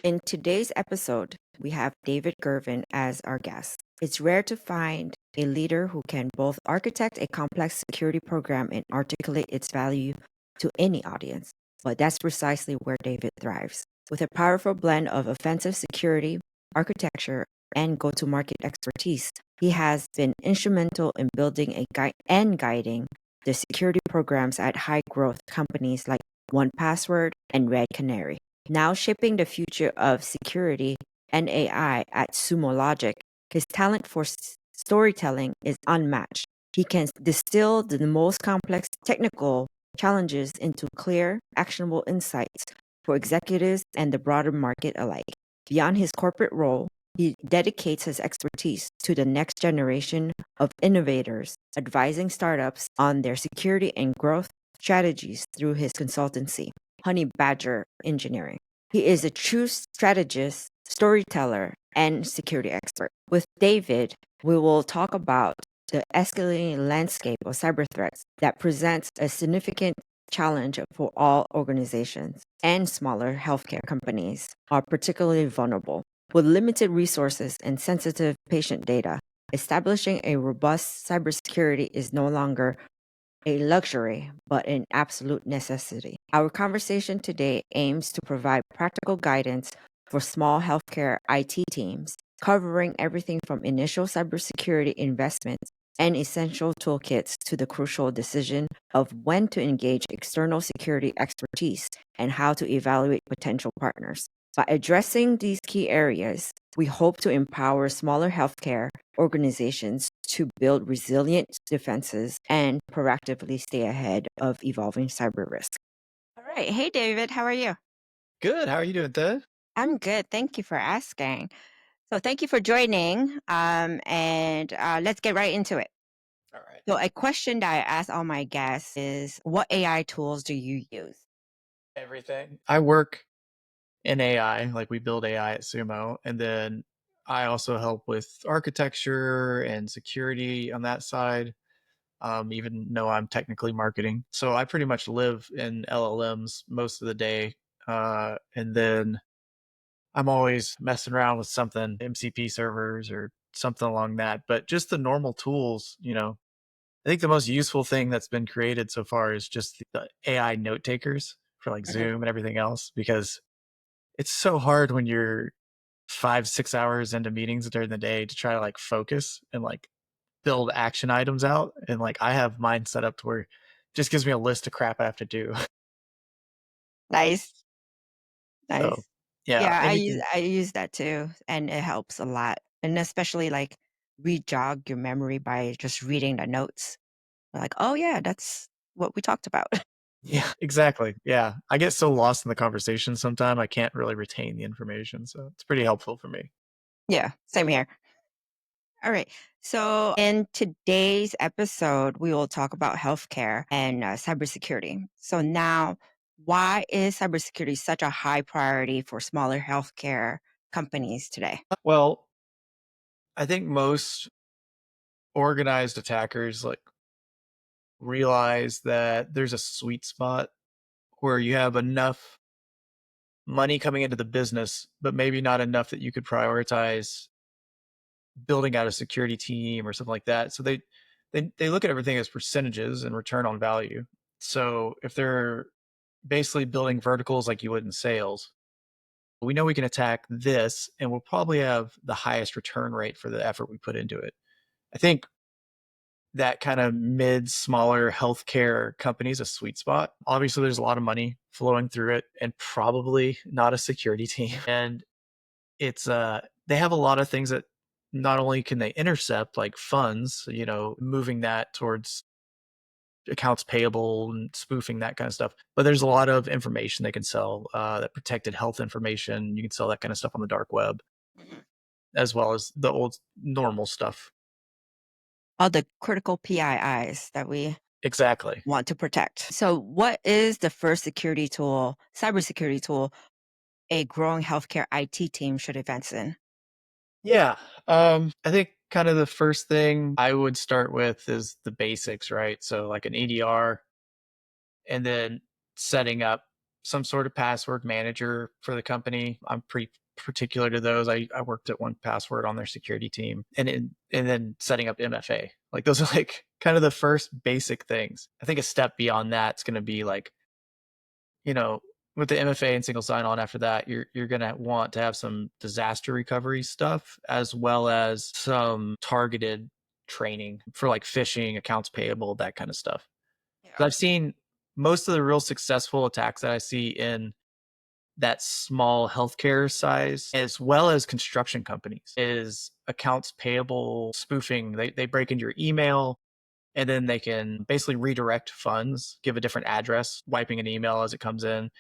In today's episode, we have David Girvin as our guest. It's rare to find a leader who can both architect a complex security program and articulate its value to any audience. But that's precisely where David thrives. With a powerful blend of offensive security, architecture, and go to market expertise, he has been instrumental in building and guiding the security programs at high growth companies like 1Password and Red Canary. Now shaping the future of security and AI at Sumo Logic, his talent for storytelling is unmatched. He can distill the most complex technical challenges into clear, actionable insights for executives and the broader market alike. Beyond his corporate role, he dedicates his expertise to the next generation of innovators, advising startups on their security and growth strategies through his consultancy, Honey Badger Engineering. He is a true strategist, storyteller, and security expert. With David, we will talk about the escalating landscape of cyber threats that presents a significant challenge for all organizations, and smaller healthcare companies are particularly vulnerable. With limited resources and sensitive patient data, establishing a robust cybersecurity is no longer a luxury, but an absolute necessity. Our conversation today aims to provide practical guidance for small healthcare IT teams, covering everything from initial cybersecurity investments and essential toolkits to the crucial decision of when to engage external security expertise and how to evaluate potential partners. By addressing these key areas, we hope to empower smaller healthcare organizations to build resilient defenses and proactively stay ahead of evolving cyber risk. All right. Hey, David, how are you? Good. How are you doing, Ted? I'm good. Thank you for asking. So, thank you for joining. And let's get right into it. All right. So, a question that I ask all my guests is, what AI tools do you use? Everything. I work in AI, like we build AI at Sumo, and then I also help with architecture and security on that side, even though I'm technically marketing. So I pretty much live in LLMs most of the day. And then I'm always messing around with something, MCP servers or something along that. But just the normal tools, I think the most useful thing that's been created so far is just the AI note takers for like Mhm. Zoom and everything else, because it's so hard when you're 5, 6 hours into meetings during the day to try to like focus and like build action items out. And like I have mine set up to where it just gives me a list of crap I have to do. Nice. So Nice. yeah, Yeah, I use anything. I use that too, and it helps a lot. And especially like re-jog your memory by just reading the notes. Like, oh yeah, that's what we talked about. Yeah, exactly. Yeah. I get so lost in the conversation sometimes I can't really retain the information. So it's pretty helpful for me. Yeah, same here. All right. So, in today's episode, we will talk about healthcare and cybersecurity. So, now, why is cybersecurity such a high priority for smaller healthcare companies today? Well, I think most organized attackers like realize that there's a sweet spot where you have enough money coming into the business, but maybe not enough that you could prioritize building out a security team or something like that. So they look at everything as percentages and return on value. So if they're basically building verticals like you would in sales, we know we can attack this and we'll probably have the highest return rate for the effort we put into it. I think that kind of mid, smaller healthcare companies a sweet spot. Obviously, there's a lot of money flowing through it and probably not a security team. And it's they have a lot of things that not only can they intercept like funds, moving that towards accounts payable and spoofing that kind of stuff, but there's a lot of information they can sell, that protected health information. You can sell that kind of stuff on the dark web Mhm. as well as the old normal stuff. All the critical PIIs that we Exactly. want to protect. So, what is the first cybersecurity tool a growing healthcare IT team should invest in? Yeah. I think kind of the first thing I would start with is the basics, right? So like an EDR and then setting up some sort of password manager for the company. I'm pretty particular to those. I worked at 1Password on their security team, and then setting up MFA. Like those are like kind of the first basic things. I think a step beyond that's going to be like, you know, with the MFA and single sign-on after that, you're gonna want to have some disaster recovery stuff as well as some targeted training for like phishing, accounts payable, that kind of stuff. Yeah. Because I've seen most of the real successful attacks that I see in that small healthcare size, as well as construction companies, is accounts payable spoofing. They break into your email, and then they can basically redirect funds, give a different address, wiping an email as it comes in.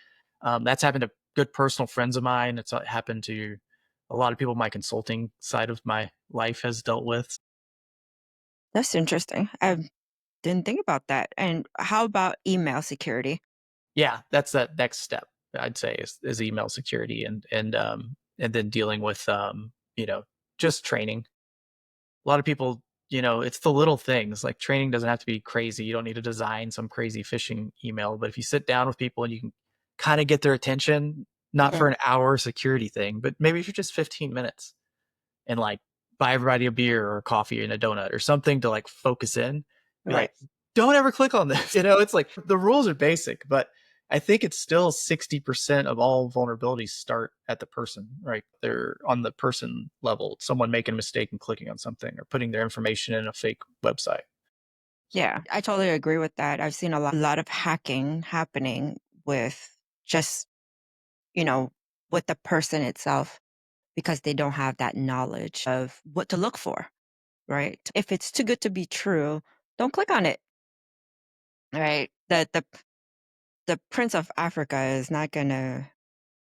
That's happened to good personal friends of mine. It's happened to a lot of people my consulting side of my life has dealt with. That's interesting. I didn't think about that. And how about email security? Yeah, that's that next step, I'd say, is email security, and then dealing with just training. A lot of people, it's the little things. Like training doesn't have to be crazy. You don't need to design some crazy phishing email, but if you sit down with people and you can kind of get their attention, not Mhm. for an hour security thing, but maybe for just 15 minutes, and like buy everybody a beer or a coffee and a donut or something to like focus in, be Right. like, don't ever click on this. It's like the rules are basic, but I think it's still 60% of all vulnerabilities start at the person, right? They're on the person level, someone making a mistake and clicking on something or putting their information in a fake website. Yeah, I totally agree with that. I've seen a lot of hacking happening with just, you know, with the person itself because they don't have that knowledge of what to look for, right? If it's too good to be true, don't click on it, right? The Prince of Africa is not going to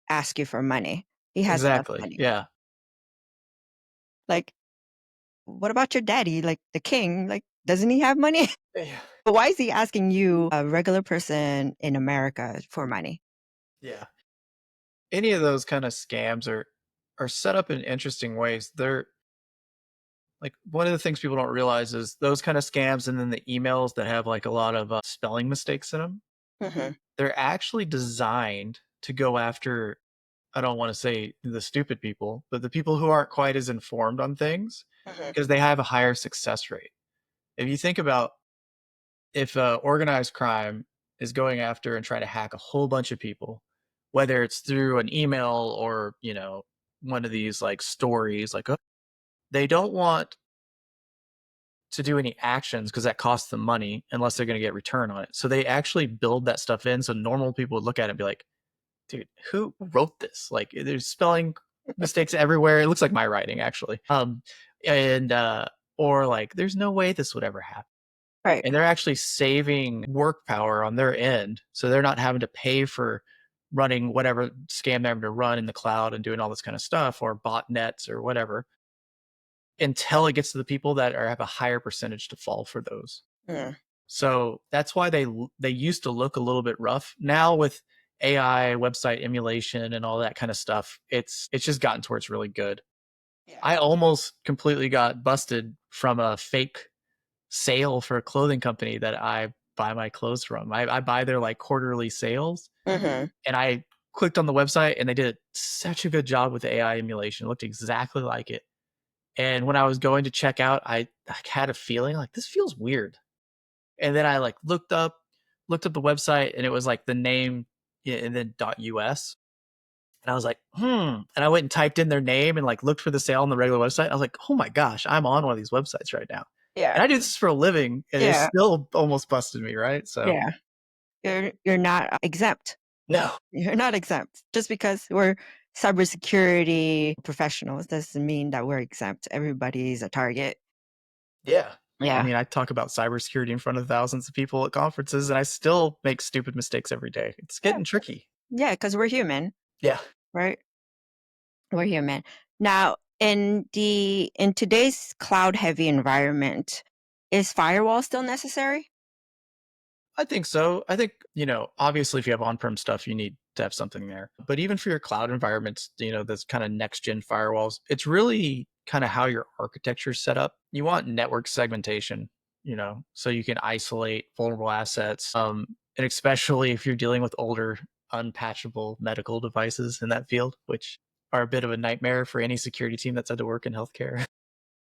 ask you for money. He has enough Exactly. money. Yeah. Like, what about your daddy, like the king? Like, doesn't he have money? Yeah. But why is he asking you, a regular person in America, for money? Yeah. Any of those kind of scams are set up in interesting ways. They're like one of the things people don't realize is those kind of scams and then the emails that have like a lot of spelling mistakes in them. Mhm, They're actually designed to go after, I don't want to say the stupid people, but the people who aren't quite as informed on things mhm, because they have a higher success rate. If you think about if organized crime is going after and trying to hack a whole bunch of people, whether it's through an email or, one of these like stories, like, oh, they don't want to do any actions because that costs them money unless they're going to get return on it. So they actually build that stuff in so normal people would look at it and be like, dude, who wrote this? Like there's spelling mistakes everywhere. It looks like my writing actually. And or like there's no way this would ever happen. right, And they're actually saving work power on their end. So they're not having to pay for running whatever scam they're having to run in the cloud and doing all this kind of stuff or botnets or whatever until it gets to the people that have a higher percentage to fall for those. mm, So that's why they used to look a little bit rough. Now with AI, website emulation, and all that kind of stuff, it's just gotten to where it's really good. yeah, I almost completely got busted from a fake sale for a clothing company that I buy my clothes from. I buy their like quarterly sales, mhm, and I clicked on the website and they did such a good job with the AI emulation. It looked exactly like it. And when I was going to check out, I had a feeling like this feels weird. And then I like looked up the website and it was like the name, yeah, and then .us. And I was like, And I went and typed in their name and like looked for the sale on the regular website. I was like, oh my gosh, I'm on one of these websites right now. And yeah, I do this for a living and it yeah, still almost busted me, right? So yeah. You're not exempt. no. You're not exempt. Just because we're cybersecurity professionals doesn't mean that we're exempt. Everybody's a target. Yeah. I Yeah, mean, I talk about cybersecurity in front of thousands of people at conferences and I still make stupid mistakes every day. It's yeah, getting tricky. yeah. Because we're human, Yeah. right? We're human. Now, in today's cloud heavy environment, is firewall still necessary? I think so. I think, obviously if you have on-prem stuff, you need to have something there. But even for your cloud environments, that's kind of next gen firewalls, it's really kind of how your architecture is set up. You want network segmentation, so you can isolate vulnerable assets. And especially if you're dealing with older unpatchable medical devices in that field, which are a bit of a nightmare for any security team that's had to work in healthcare,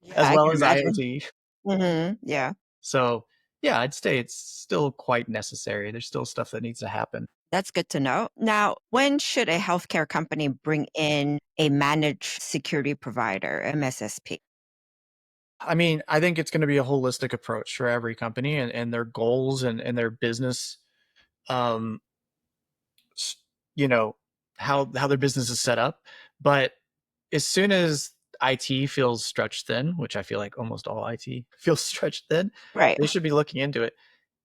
Yeah, as I well can as imagine. IoT. Yeah, So, yeah, I'd say it's still quite necessary. There's still stuff that needs to happen. that's good to know. Now, when should a healthcare company bring in a managed security provider, MSSP? I mean, I think it's going to be a holistic approach for every company and their goals and their business, um, you know, how their business is set up. But as soon as IT feels stretched thin, which I feel like almost all IT feels stretched thin, Right. they should be looking into it.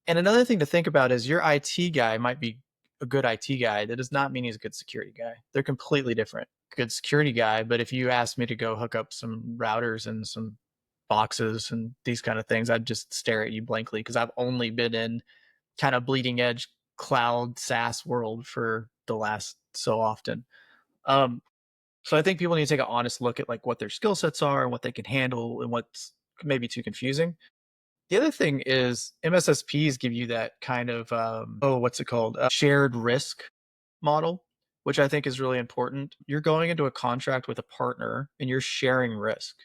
And another thing to think about is your IT guy might be a good IT guy. That does not mean he's a good security guy. They're completely different. Good security guy, but if you asked me to go hook up some routers and some boxes and these kind of things, I'd just stare at you blankly because I've only been in kind of bleeding edge cloud SaaS world for the last so often. Um, so I think people need to take an honest look at like what their skill sets are and what they can handle and what's maybe too confusing. The other thing is MSSPs give you that kind of what's it called? Shared risk model, which I think is really important. You're going into a contract with a partner and you're sharing risk,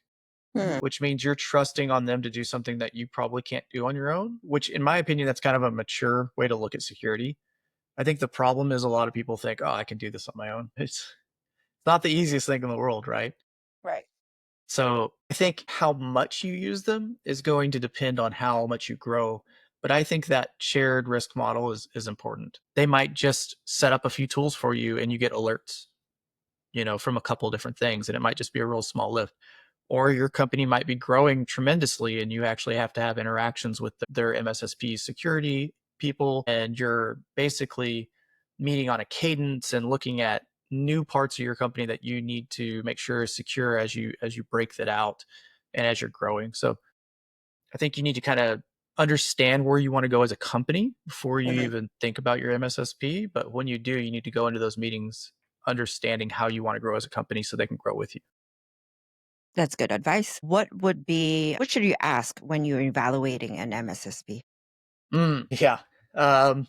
Hmm. which means you're trusting on them to do something that you probably can't do on your own, which in my opinion that's kind of a mature way to look at security. I think the problem is a lot of people think, "Oh, I can do this on my own." It's not the easiest thing in the world, right? Right. So I think how much you use them is going to depend on how much you grow. But I think that shared risk model is important. They might just set up a few tools for you and you get alerts, from a couple different things. And it might just be a real small lift. Or your company might be growing tremendously and you actually have to have interactions with their MSSP security people. And you're basically meeting on a cadence and looking at new parts of your company that you need to make sure is secure as you break that out and as you're growing. So I think you need to kind of understand where you want to go as a company before you Mhm. even think about your MSSP. But when you do, you need to go into those meetings understanding how you want to grow as a company so they can grow with you. That's good advice. What should you ask when you're evaluating an MSSP? Yeah. Um,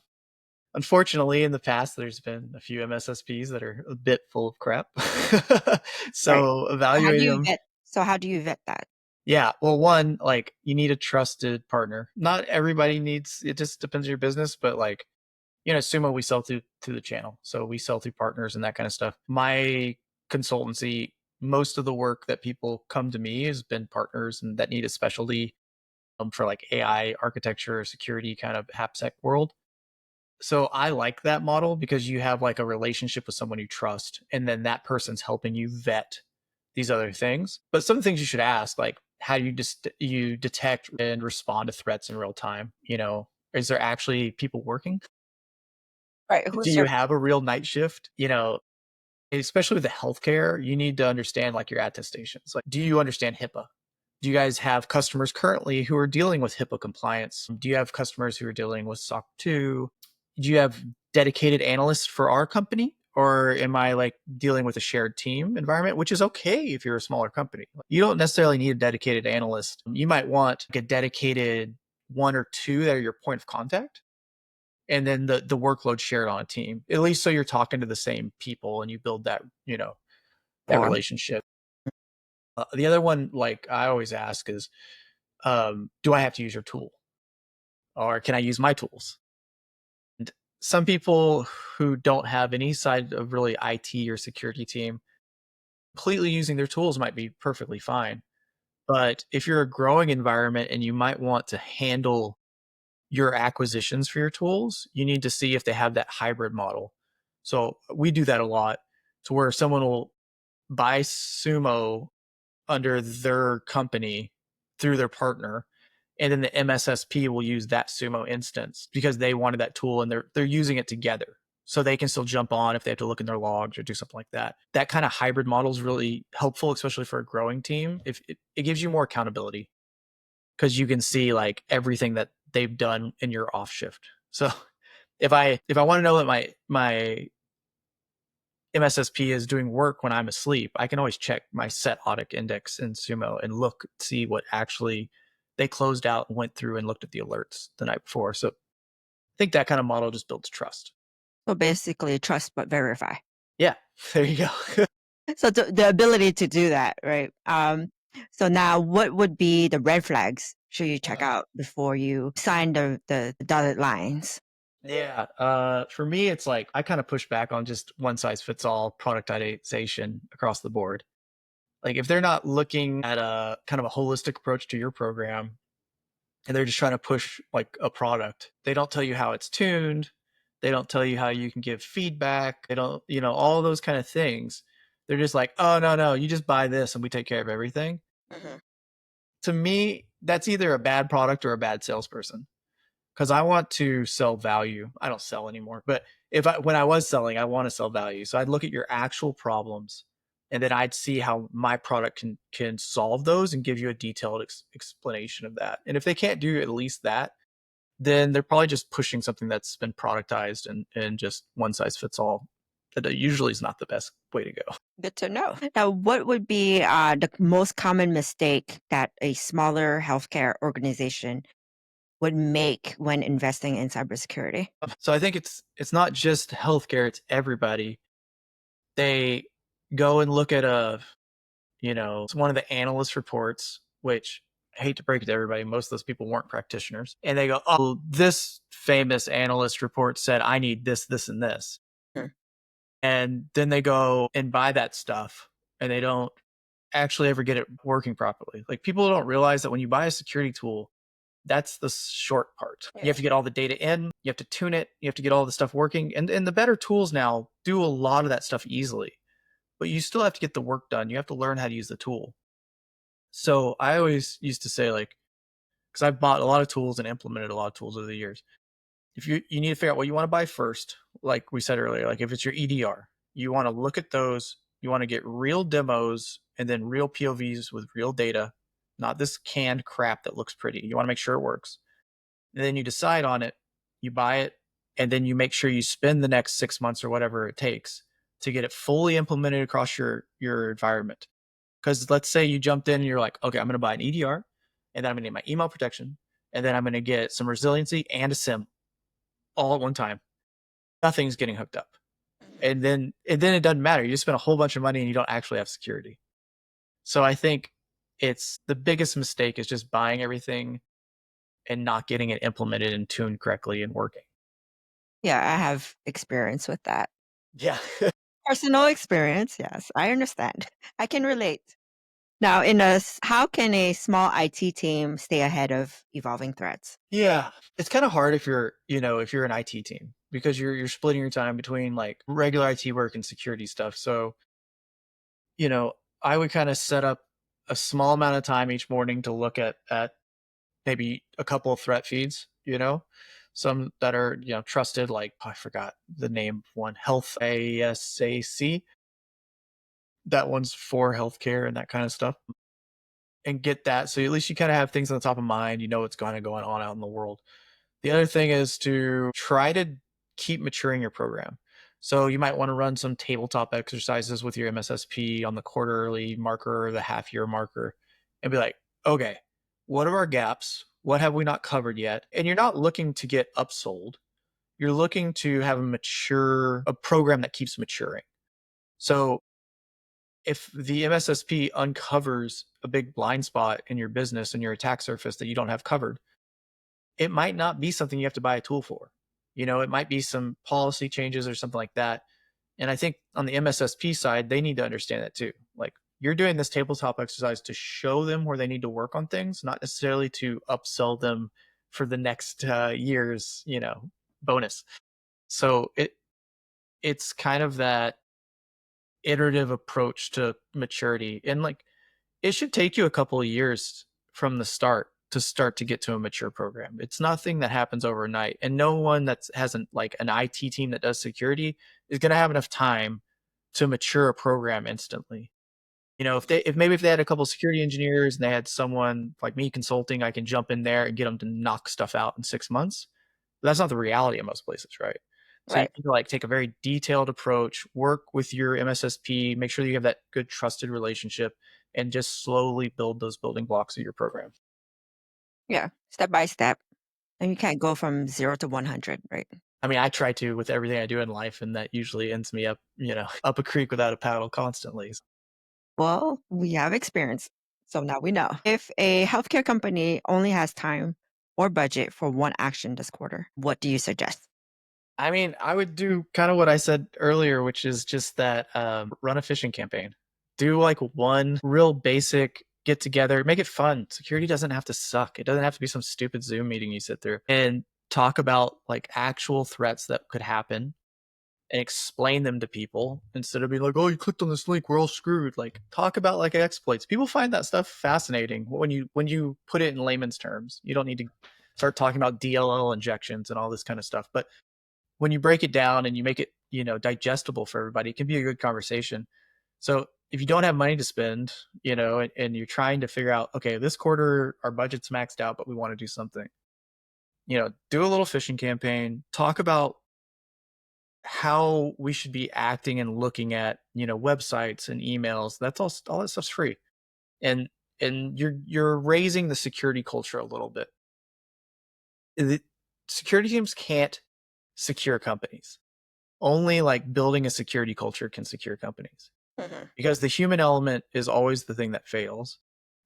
Unfortunately, in the past, there's been a few MSSPs that are a bit full of crap. Right. So How do evaluating you them. vet so how do you vet that? Yeah. Well, one, like you need a trusted partner. Not everybody needs, it just depends on your business, but like, Sumo, we sell through the channel. So we sell through partners and that kind of stuff. My consultancy, most of the work that people come to me has been partners and that need a specialty for like AI architecture, security kind of AppSec world. So I like that model because you have like a relationship with someone you trust, and then that person's helping you vet these other things. But some things you should ask, like how do you detect and respond to threats in real time? Is there actually people working? Right, Do who's you your have a real night shift? Especially with the healthcare, you need to understand like your attestations. Like, do you understand HIPAA? Do you guys have customers currently who are dealing with HIPAA compliance? Do you have customers who are dealing with SOC 2? Do you have dedicated analysts for our company? Or am I like dealing with a shared team environment, which is okay if you're a smaller company? You don't necessarily need a dedicated analyst. You might want like a dedicated one or two that are your point of contact and then the workload shared on a team, at least so you're talking to the same people and you build that form? relationship. The other one, like I always ask, is do I have to use your tool or can I use my tools? And some people who don't have any side of really IT or security team, completely using their tools might be perfectly fine. But if you're a growing environment and you might want to handle your acquisitions for your tools, you need to see if they have that hybrid model. So we do that a lot to where someone will buy Sumo under their company through their partner. And then the MSSP will use that Sumo instance because they wanted that tool and they're using it together. So they can still jump on if they have to look in their logs or do something like that. That kind of hybrid model is really helpful, especially for a growing team. If it gives you more accountability because you can see like everything that they've done in your off shift. So if I want to know that my MSSP is doing work when I'm asleep, I can always check my set audit index in Sumo and look, see what actually they closed out and went through and looked at the alerts the night before. So I think that kind of model just builds trust. So basically, trust but verify. Yeah, there you go. So the ability to do that, right? So now, what would be the red flags should you check out before you sign the dotted lines? Yeah. For me, it's like I kind of push back on just one size fits all productization across the board. Like if they're not looking at a kind of a holistic approach to your program and they're just trying to push like a product, they don't tell you how it's tuned. They don't tell you how you can give feedback. They don't, all those kind of things. They're just like, oh, no, no, you just buy this and we take care of everything. Mhm. To me, that's either a bad product or a bad salesperson because I want to sell value. I don't sell anymore, but when I was selling, I want to sell value. So I'd look at your actual problems, and then I'd see how my product can solve those and give you a detailed explanation of that. And if they can't do at least that, then they're probably just pushing something that's been productized and just one size fits all. That usually is not the best way to go. Good to know. Now, what would be the most common mistake that a smaller healthcare organization would make when investing in cybersecurity? So I think it's not just healthcare; it's everybody. They go and look at it's one of the analyst reports, which I hate to break it to everybody, most of those people weren't practitioners. And they go, oh, this famous analyst report said I need this, this, and this. Hmm. And then they go and buy that stuff and they don't actually ever get it working properly. Like people don't realize that when you buy a security tool, that's the short part. You Yeah. have to get all the data in, you have to tune it, you have to get all the stuff working. And the better tools now do a lot of that stuff easily, but you still have to get the work done. You have to learn how to use the tool. So I always used to say, like, because I've bought a lot of tools and implemented a lot of tools over the years. If you need to figure out what you want to buy first, like we said earlier, like if it's your EDR, you want to look at those. You want to get real demos and then real POVs with real data, not this canned crap that looks pretty. You want to make sure it works. And then you decide on it, you buy it, and then you make sure you spend the next 6 months or whatever it takes to get it fully implemented across your environment. Because let's say you jumped in and you're like, okay, I'm going to buy an EDR, and then I'm going to get my email protection, and then I'm going to get some resiliency and a SIM all at one time. Nothing's getting hooked up, and then it doesn't matter. You just spend a whole bunch of money and you don't actually have security. So I think it's the biggest mistake is just buying everything and not getting it implemented and tuned correctly and working. Yeah, I have experience with that. Yeah. Personal experience, yes, I understand. I can relate. Now, how can a small IT team stay ahead of evolving threats? Yeah. It's kind of hard if you're an IT team because you're splitting your time between like regular IT work and security stuff. So, I would kind of set up a small amount of time each morning to look at maybe a couple of threat feeds, some that are, trusted, like I forgot the name of one, Health ASAC. That one's for healthcare and that kind of stuff. And get that. So at least you kind of have things on the top of mind, you know what's kind of going on out in the world. The other thing is to try to keep maturing your program. So you might want to run some tabletop exercises with your MSSP on the quarterly marker or the half year marker and be like, okay, what are our gaps? What have we not covered yet? And you're not looking to get upsold. You're looking to have a program that keeps maturing. So if the MSSP uncovers a big blind spot in your business and your attack surface that you don't have covered, it might not be something you have to buy a tool for. It might be some policy changes or something like that. And I think on the MSSP side, they need to understand that too. Like you're doing this tabletop exercise to show them where they need to work on things, not necessarily to upsell them for the next year's, bonus. So it's kind of that iterative approach to maturity. And like it should take you a couple of years from the start to get to a mature program. It's nothing that happens overnight. And no one that hasn't like an IT team that does security is going to have enough time to mature a program instantly. If maybe if they had a couple of security engineers and they had someone like me consulting, I can jump in there and get them to knock stuff out in 6 months. But that's not the reality in most places, right? So you Right. need to like take a very detailed approach, work with your MSSP, make sure that you have that good trusted relationship, and just slowly build those building blocks of your program. Yeah, step by step. And you can't go from 0 to 100, right? I mean, I try to with everything I do in life, and that usually ends me up, up a creek without a paddle constantly. Well, we have experience, so now we know. If a healthcare company only has time or budget for one action this quarter, what do you suggest? I mean, I would do kind of what I said earlier, which is just that run a phishing campaign. Do like one real basic get together, make it fun. Security doesn't have to suck. It doesn't have to be some stupid Zoom meeting you sit through and talk about like actual threats that could happen and explain them to people instead of being like, oh, you clicked on this link, we're all screwed. Like talk about like exploits. People find that stuff fascinating when you put it in layman's terms. You don't need to start talking about DLL injections and all this kind of stuff. But when you break it down and you make it, digestible for everybody, it can be a good conversation. So if you don't have money to spend, and you're trying to figure out, okay, this quarter our budget's maxed out, but we want to do something, do a little phishing campaign, talk about how we should be acting and looking at, websites and emails. That's all that stuff's free. And you're raising the security culture a little bit. The security teams can't secure companies. Only like building a security culture can secure companies Mhm. because the human element is always the thing that fails.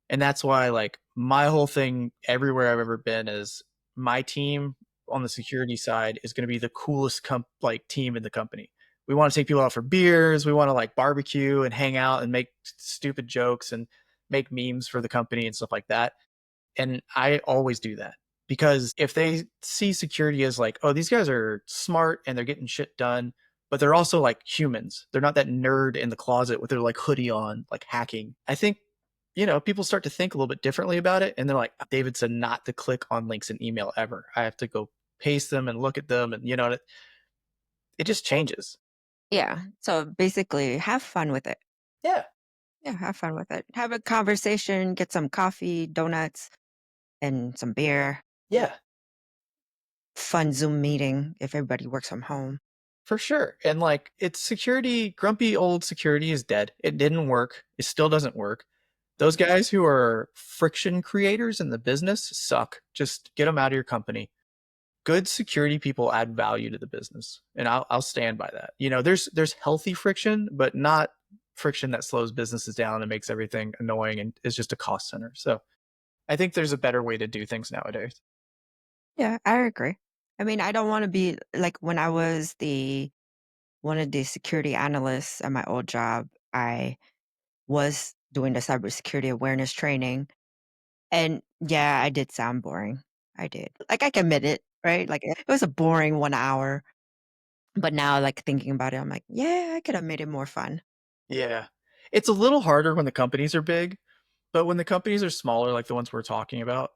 And that's why like my whole thing everywhere I've ever been is my team on the security side is going to be the coolest like team in the company. We want to take people out for beers, we want to like barbecue and hang out and make stupid jokes and make memes for the company and stuff like that. And I always do that because if they see security as like, oh, these guys are smart and they're getting shit done, but they're also like humans. They're not that nerd in the closet with their like hoodie on, like hacking. I think, people start to think a little bit differently about it. And they're like, David said not to click on links in email ever. I have to go paste them and look at them. And, it just changes. Yeah. So basically, have fun with it. Yeah. Yeah, have fun with it. Have a conversation, get some coffee, donuts, and some beer. Yeah. Fun Zoom meeting if everybody works from home. For sure. And like it's security, grumpy old security is dead. It didn't work. It still doesn't work. Those guys who are friction creators in the business suck. Just get them out of your company. Good security people add value to the business, and I'll stand by that. There's healthy friction, but not friction that slows businesses down and makes everything annoying and is just a cost center. So I think there's a better way to do things nowadays. Yeah, I agree. I mean, I don't want to be like when I was the one of the security analysts at my old job, I was doing the cybersecurity awareness training. And yeah, I did sound boring. I did. Like I can admit it, right? Like it was a boring 1 hour. But now, like thinking about it, I'm like, yeah, I could have made it more fun. Yeah, it's a little harder when the companies are big, but when the companies are smaller, like the ones we're talking about,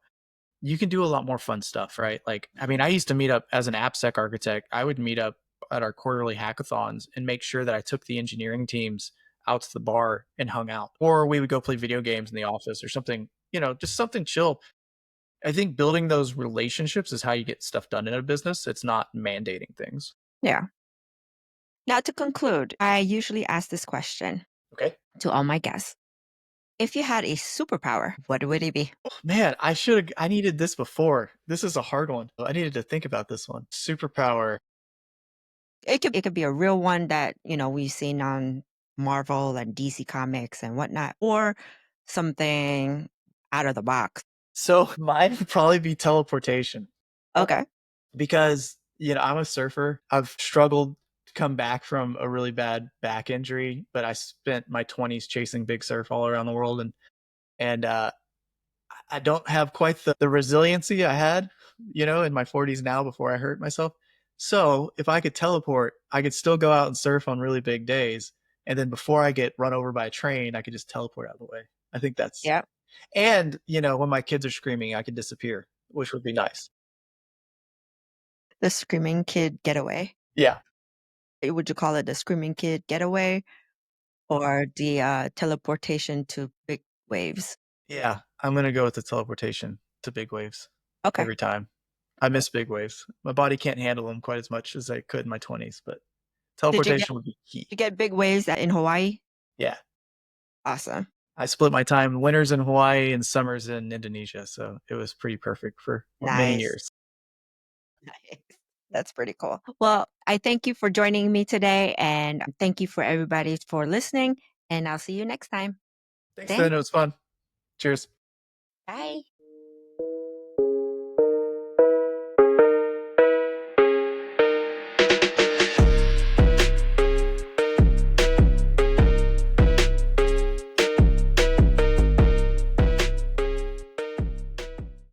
you can do a lot more fun stuff, right? Like, I mean, I used to meet up as an AppSec architect. I would meet up at our quarterly hackathons and make sure that I took the engineering teams out to the bar and hung out. Or we would go play video games in the office or something, just something chill. I think building those relationships is how you get stuff done in a business. It's not mandating things. Yeah. Now, to conclude, I usually ask this question Okay. to all my guests. If you had a superpower, what would it be? Oh, man, I needed this before. This is a hard one. I needed to think about this one. Superpower. It could be a real one that, we've seen on Marvel and DC Comics and whatnot, or something out of the box. So mine would probably be teleportation. Okay. Because I'm a surfer. I've struggled to come back from a really bad back injury, but I spent my 20s chasing big surf all around the world, and I don't have quite the resiliency I had, in my 40s now before I hurt myself. So if I could teleport, I could still go out and surf on really big days, and then before I get run over by a train, I could just teleport out of the way. I think that's Yep. and when my kids are screaming, I could disappear, which would be nice. The Screaming Kid Getaway. Yeah. Would you call it the Screaming Kid Getaway or the teleportation to big waves? Yeah, I'm gonna go with the teleportation to big waves Okay. every time. I miss big waves. My body can't handle them quite as much as I could in my 20s, but Did you get teleportation would be key. you get big waves in Hawaii? Yeah. Awesome. I split my time winters in Hawaii and summers in Indonesia, so it was pretty perfect for many Nice. years. Nice. That's pretty cool. Well, I thank you for joining me today, and thank you for everybody for listening. And I'll see you next time. Thanks, Thanks. then. It was fun. Cheers. Bye.